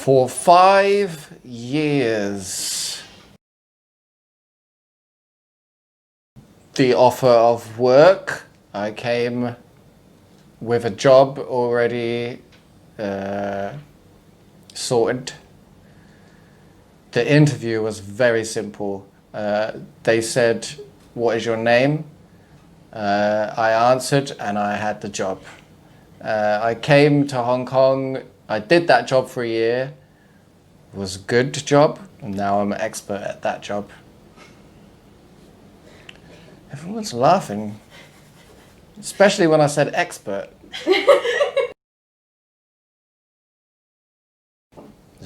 For 5 years. The offer of work, I came with a job already sorted. The interview was very simple. They said, "What is your name?" I answered and I had the job. I came to Hong Kong. I did that job for a year. It was a good job, and now I'm an expert at that job. Everyone's laughing, especially when I said expert. It's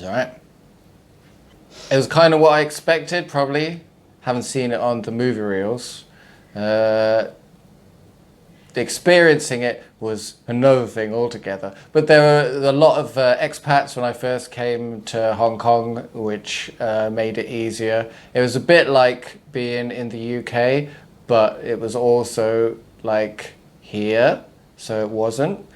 alright. It was kind of what I expected, probably. Haven't seen it on the movie reels. Experiencing it was another thing altogether. But there were a lot of expats when I first came to Hong Kong, which made it easier. It was a bit like being in the UK, but it was also like here, so it wasn't.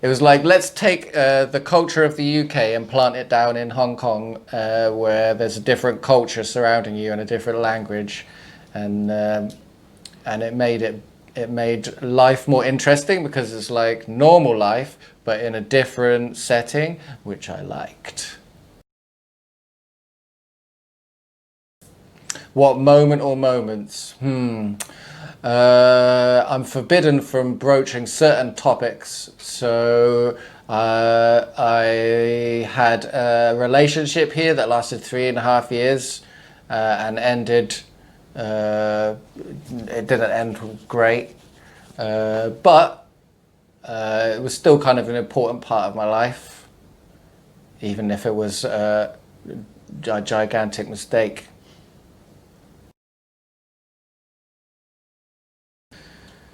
It was like, let's take the culture of the UK and plant it down in Hong Kong, where there's a different culture surrounding you and a different language, and it made life more interesting because it's like normal life, but in a different setting, which I liked. What moment or moments? I'm forbidden from broaching certain topics. So I had a relationship here that lasted 3.5 years and ended. It didn't end great, but it was still kind of an important part of my life, even if it was a gigantic mistake.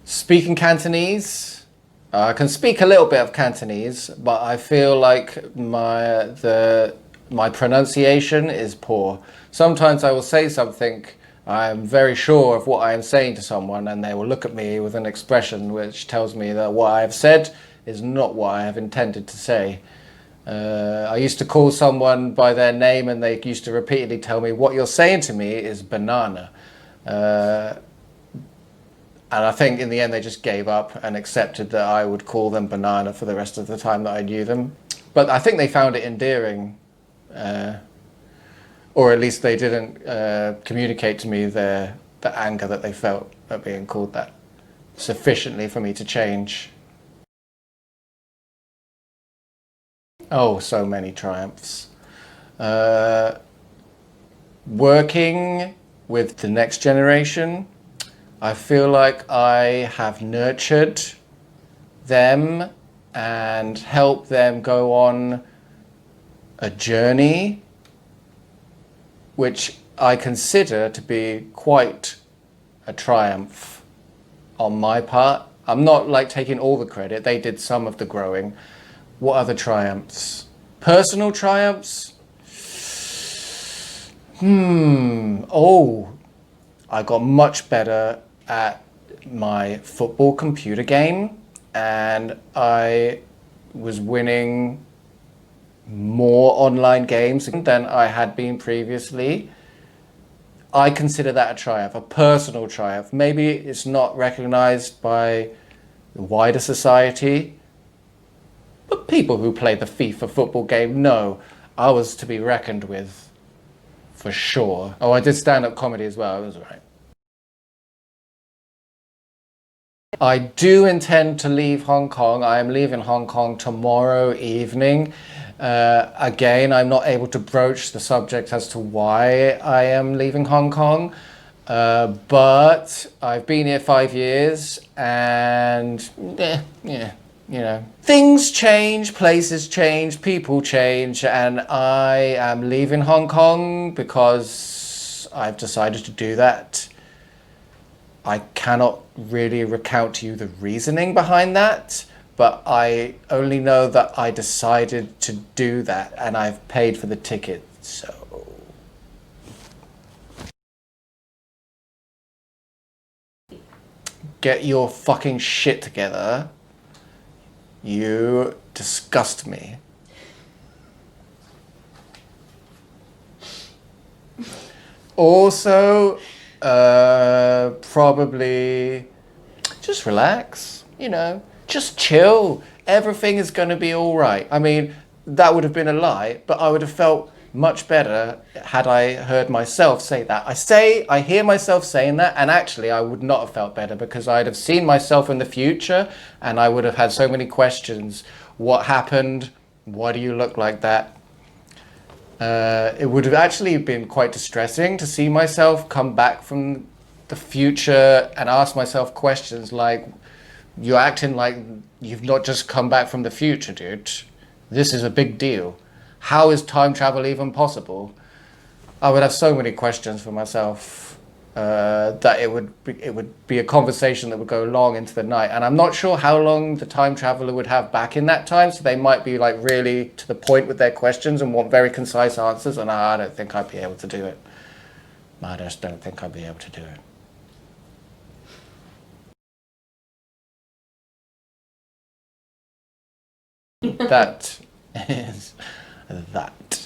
Speaking Cantonese, I can speak a little bit of Cantonese, but I feel like my pronunciation is poor. Sometimes I will say something, I'm very sure of what I am saying to someone, and they will look at me with an expression which tells me that what I have said is not what I have intended to say. I used to call someone by their name and they used to repeatedly tell me, "What you're saying to me is banana." And I think in the end they just gave up and accepted that I would call them banana for the rest of the time that I knew them. But I think they found it endearing. Or at least they didn't communicate to me the anger that they felt at being called that sufficiently for me to change. Oh, so many triumphs. Working with the next generation, I feel like I have nurtured them and helped them go on a journey which I consider to be quite a triumph on my part. I'm not like taking all the credit, they did some of the growing. What other triumphs? Personal triumphs? Oh, I got much better at my football computer game, and I was winning more online games than I had been previously. I consider that a triumph, a personal triumph. Maybe it's not recognized by the wider society, but people who play the FIFA football game know I was to be reckoned with, for sure. Oh, I did stand-up comedy as well, it was all right. I do intend to leave Hong Kong. I am leaving Hong Kong tomorrow evening. Again, I'm not able to broach the subject as to why I am leaving Hong Kong, but I've been here 5 years and things change, places change, people change, and I am leaving Hong Kong because I've decided to do that. I cannot really recount to you the reasoning behind that, but I only know that I decided to do that and I've paid for the ticket, so. Get your fucking shit together. You disgust me. Also, probably just relax, just chill. Everything is going to be all right. I mean, that would have been a lie, but I would have felt much better had I heard myself say that. I hear myself saying that, and actually, I would not have felt better because I'd have seen myself in the future and I would have had so many questions. What happened? Why do you look like that? It would have actually been quite distressing to see myself come back from the future and ask myself questions like, you're acting like you've not just come back from the future, dude. This is a big deal. How is time travel even possible? I would have so many questions for myself that it would be a conversation that would go long into the night. And I'm not sure how long the time traveler would have back in that time. So they might be like really to the point with their questions and want very concise answers. And I don't think I'd be able to do it. I just don't think I'd be able to do it. That is that.